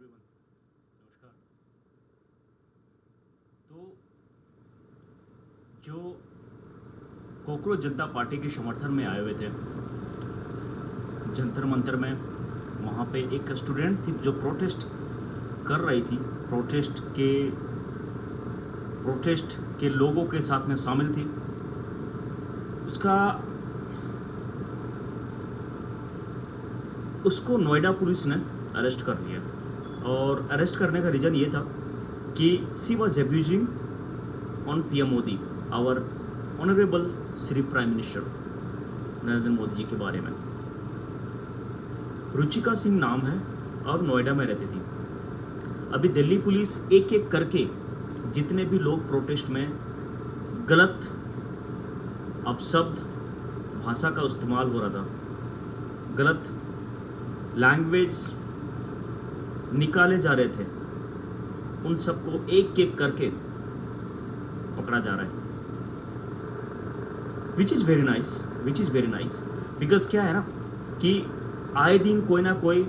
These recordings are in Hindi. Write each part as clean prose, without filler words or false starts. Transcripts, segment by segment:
एवरीवन, नमस्कार। तो जो कॉकरोच जनता पार्टी के समर्थन में आए हुए थे जंतर मंतर में, वहाँ पे एक स्टूडेंट थी जो प्रोटेस्ट कर रही थी, प्रोटेस्ट के लोगों के साथ में शामिल थी। उसको नोएडा पुलिस ने अरेस्ट कर लिया, और अरेस्ट करने का रीज़न ये था कि she was abusing on PM Modi, our honourable Shri prime minister Narendra Modi ji के बारे में। रुचिका सिंह नाम है और नोएडा में रहती थी। अभी दिल्ली पुलिस एक एक करके जितने भी लोग प्रोटेस्ट में गलत अपशब्द भाषा का इस्तेमाल हो रहा था, गलत लैंग्वेज निकाले जा रहे थे, उन सबको एक एक करके पकड़ा जा रहा है, which is very nice. Because क्या है ना कि आए दिन कोई ना कोई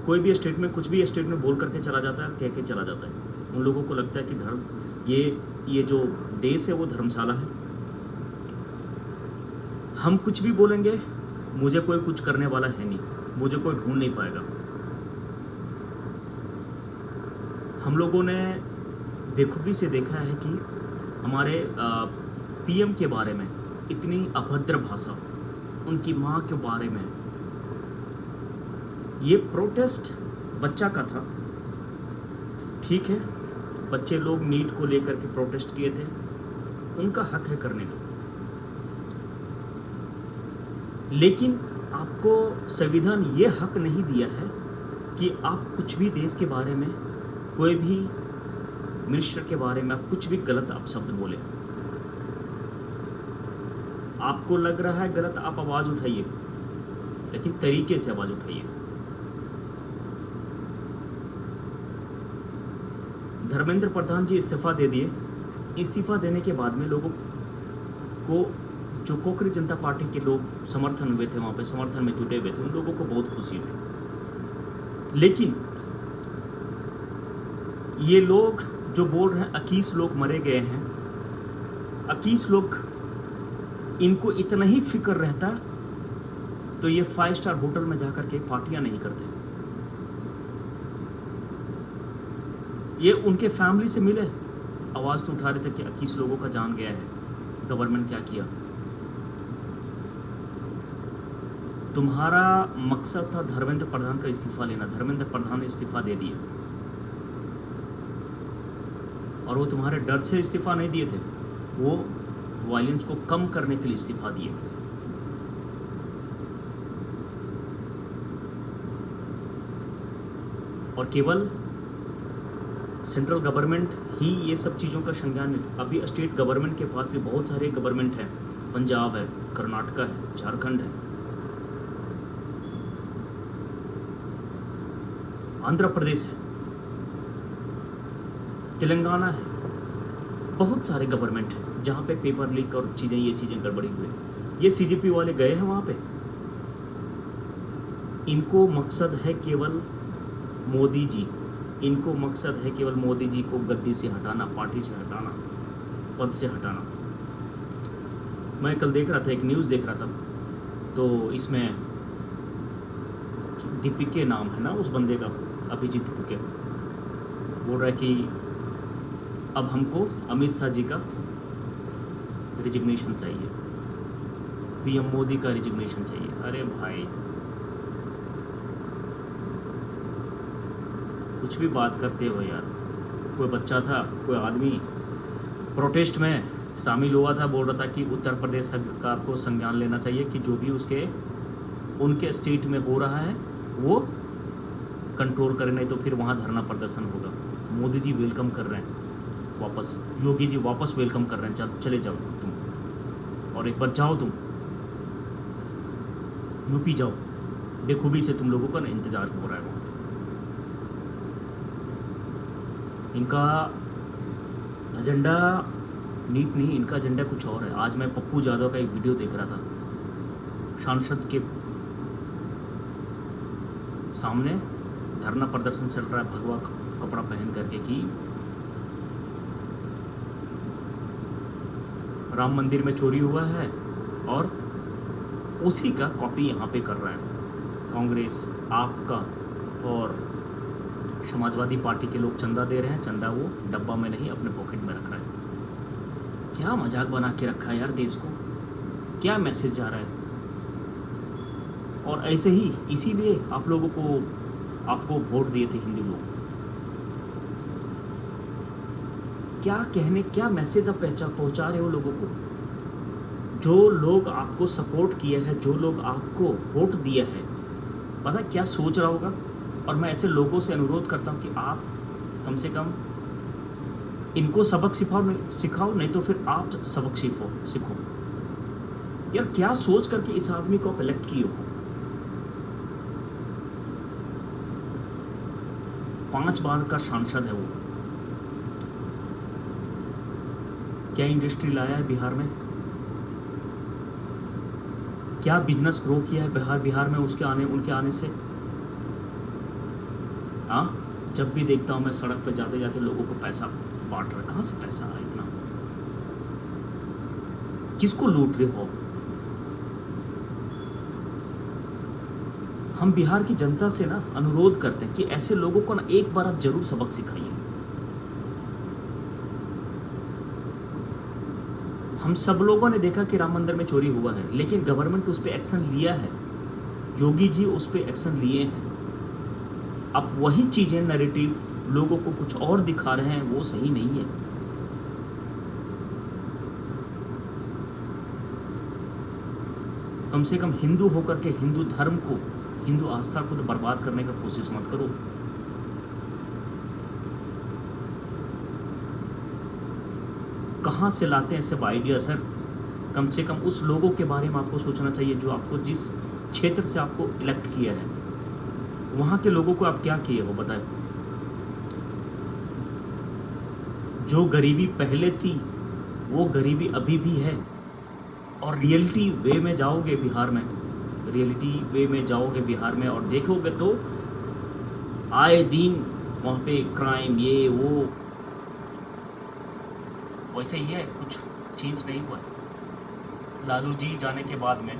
कोई भी स्टेटमेंट बोल करके चला जाता है, कह के चला जाता है। उन लोगों को लगता है कि धर्म, ये जो देश है वो धर्मशाला है, हम कुछ भी बोलेंगे मुझे कोई कुछ करने वाला है नहीं, मुझे कोई ढूंढ नहीं पाएगा। हम लोगों ने बेखूबी से देखा है कि हमारे पीएम के बारे में इतनी अभद्र भाषा, उनकी माँ के बारे में। ये प्रोटेस्ट बच्चा का था, ठीक है, बच्चे लोग नीट को लेकर के प्रोटेस्ट किए थे, उनका हक है करने का, लेकिन आपको संविधान ये हक नहीं दिया है कि आप कुछ भी देश के बारे में, कोई भी मिनिस्टर के बारे में आप कुछ भी गलत अपशब्द बोले। आपको लग रहा है गलत, आप आवाज़ उठाइए, लेकिन तरीके से आवाज़ उठाइए। धर्मेंद्र प्रधान जी इस्तीफा दे दिए। इस्तीफा देने के बाद में लोगों को, जो कोकरी जनता पार्टी के लोग समर्थन हुए थे, वहाँ पे समर्थन में जुटे हुए थे, उन लोगों को बहुत खुशी हुई। लेकिन ये लोग जो बोल रहे हैं 21 लोग मरे गए हैं, 21 लोग, इनको इतना ही फिक्र रहता तो ये 5 स्टार होटल में जाकर के पार्टियां नहीं करते। ये उनके फैमिली से मिले, आवाज़ तो उठा रहे थे कि 21 लोगों का जान गया है, गवर्नमेंट क्या किया। तुम्हारा मकसद था धर्मेंद्र प्रधान का इस्तीफा लेना, धर्मेंद्र प्रधान ने इस्तीफा दे दिया, और वो तुम्हारे डर से इस्तीफा नहीं दिए थे, वो वायलेंस को कम करने के लिए इस्तीफा दिए थे। और केवल सेंट्रल गवर्नमेंट ही ये सब चीज़ों का संज्ञान, अभी स्टेट गवर्नमेंट के पास भी बहुत सारे गवर्नमेंट हैं, पंजाब है, कर्नाटका है, झारखंड है, आंध्र प्रदेश है, तेलंगाना है, बहुत सारे गवर्नमेंट हैं जहाँ पे पेपर लीक और ये चीज़ें गड़बड़ी हुई। ये सीजेपी वाले गए हैं वहाँ पे, इनको मकसद है केवल मोदी जी, इनको मकसद है केवल मोदी जी को गद्दी से हटाना, पार्टी से हटाना, पद से हटाना। मैं कल देख रहा था, एक न्यूज़ देख रहा था, तो इसमें दीपिके नाम है ना उस बंदे का, अभिजीत दीपिके, बोल रहा है कि अब हमको अमित शाह जी का रिजिग्नेशन चाहिए, पीएम मोदी का रिजिग्नेशन चाहिए। अरे भाई, कुछ भी बात करते हो यार। कोई बच्चा था, कोई आदमी प्रोटेस्ट में शामिल हुआ था, बोल रहा था कि उत्तर प्रदेश सरकार को संज्ञान लेना चाहिए कि जो भी उनके स्टेट में हो रहा है वो कंट्रोल करें, नहीं तो फिर वहाँ धरना प्रदर्शन होगा। मोदी जी वेलकम कर रहे हैं वापस, योगी जी वापस वेलकम कर रहे हैं, चले जाओ तुम, और एक बार जाओ तुम यूपी जाओ, बेखूबी से तुम लोगों का इंतज़ार हो रहा है वहाँ पे। इनका एजेंडा नीट नहीं, इनका एजेंडा कुछ और है। आज मैं पप्पू यादव का एक वीडियो देख रहा था, सांसद के सामने धरना प्रदर्शन चल रहा है भगवा कपड़ा पहन करके कि राम मंदिर में चोरी हुआ है, और उसी का कॉपी यहाँ पे कर रहा है कांग्रेस, आपका और समाजवादी पार्टी के लोग चंदा दे रहे हैं। चंदा वो डब्बा में नहीं अपने पॉकेट में रख रहा है। क्या मजाक बना के रखा है यार देश को, क्या मैसेज जा रहा है। और ऐसे ही इसीलिए आप लोगों को आपको वोट दिए थे हिंदू लोग। क्या मैसेज आप पहुंचा रहे हो लोगों को। जो लोग आपको सपोर्ट किए हैं, जो लोग आपको वोट दिया है, पता क्या सोच रहा होगा। और मैं ऐसे लोगों से अनुरोध करता हूं कि आप कम से कम इनको सबक सिखाओ, नहीं तो फिर आप सबक सीखो यार। क्या सोच करके इस आदमी को आप इलेक्ट किए हो। 5 बार का सांसद है वो। क्या इंडस्ट्री लाया है बिहार में, क्या बिजनेस ग्रो किया है बिहार में उनके आने से। हाँ, जब भी देखता हूँ मैं सड़क पर जाते जाते लोगों को पैसा बांट रहा, कहाँ से पैसा आ रहा इतना, किसको लूट रहे हो। हम बिहार की जनता से ना अनुरोध करते हैं कि ऐसे लोगों को ना एक बार आप जरूर सबक सिखाइए। हम सब लोगों ने देखा कि राम मंदिर में चोरी हुआ है, लेकिन गवर्नमेंट उस पर एक्शन लिया है, योगी जी उस पर एक्शन लिए हैं। अब वही चीज़ें नैरेटिव लोगों को कुछ और दिखा रहे हैं, वो सही नहीं है। कम से कम हिंदू होकर के हिंदू धर्म को, हिंदू आस्था को तो बर्बाद करने का कोशिश मत करो। कहाँ से लाते हैं सब आइडिया सर। कम से कम उस लोगों के बारे में आपको सोचना चाहिए जो आपको, जिस क्षेत्र से आपको इलेक्ट किया है, वहाँ के लोगों को आप क्या किए हो बताएं। जो गरीबी पहले थी वो गरीबी अभी भी है। और रियलिटी वे में जाओगे बिहार में, और देखोगे तो आए दिन वहाँ पे क्राइम ये वो वैसे ही है, कुछ चेंज नहीं हुआ है। लालू जी जाने के बाद में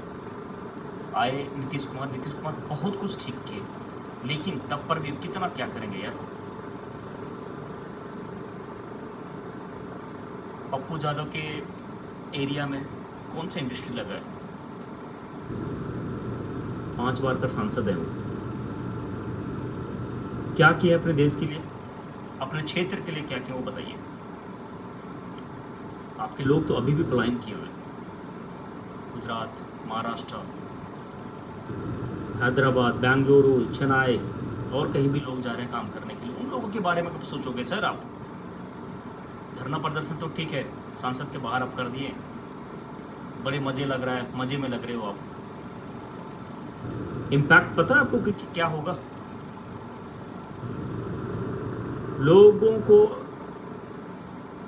आए नीतीश कुमार बहुत कुछ ठीक किए, लेकिन तब पर भी कितना क्या करेंगे यार। पप्पू यादव के एरिया में कौन सा इंडस्ट्री लगा है। 5 बार का सांसद है वो। क्या किया अपने देश के लिए, अपने क्षेत्र के लिए क्या किया वो बताइए। आपके लोग तो अभी भी पलायन किए हुए, गुजरात, महाराष्ट्र, हैदराबाद, बेंगलुरु, चेन्नई और कहीं भी लोग जा रहे हैं काम करने के लिए। उन लोगों के बारे में कब सोचोगे सर आप। धरना प्रदर्शन तो ठीक है, सांसद के बाहर आप कर दिए, बड़े मजे लग रहा है, मजे में लग रहे हो आप। इम्पैक्ट पता है आपको कि क्या होगा। लोगों को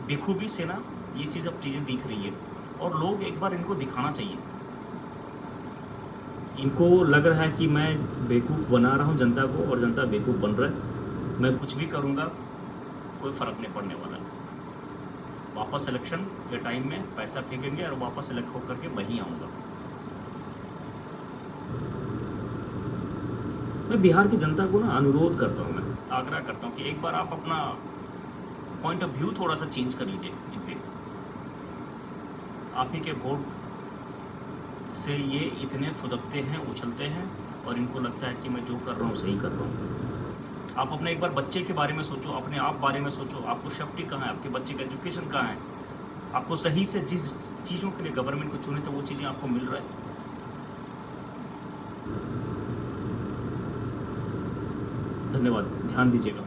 बेखूबी से ना ये चीज़ अब चीज़ें दिख रही है, और लोग एक बार इनको दिखाना चाहिए। इनको लग रहा है कि मैं बेवकूफ़ बना रहा हूँ जनता को, और जनता बेवकूफ़ बन रहा है। मैं कुछ भी करूँगा कोई फ़र्क नहीं पड़ने वाला है। वापस इलेक्शन के टाइम में पैसा फेंकेंगे और वापस इलेक्ट होकर के वहीं आऊँगा। मैं बिहार की जनता को ना अनुरोध करता हूँ, मैं आग्रह करता हूँ कि एक बार आप अपना पॉइंट ऑफ व्यू थोड़ा सा चेंज कर लीजिए इन पे। आप ही के वोट से ये इतने फुदकते हैं, उछलते हैं, और इनको लगता है कि मैं जो कर रहा हूँ सही कर रहा हूँ। आप अपने एक बार बच्चे के बारे में सोचो, अपने आप बारे में सोचो। आपको सेफ्टी कहाँ है, आपके बच्चे का एजुकेशन कहाँ है। आपको सही से जिस चीज़ों के लिए गवर्नमेंट को चुने तो वो चीज़ें आपको मिल रहा है। धन्यवाद, ध्यान दीजिएगा।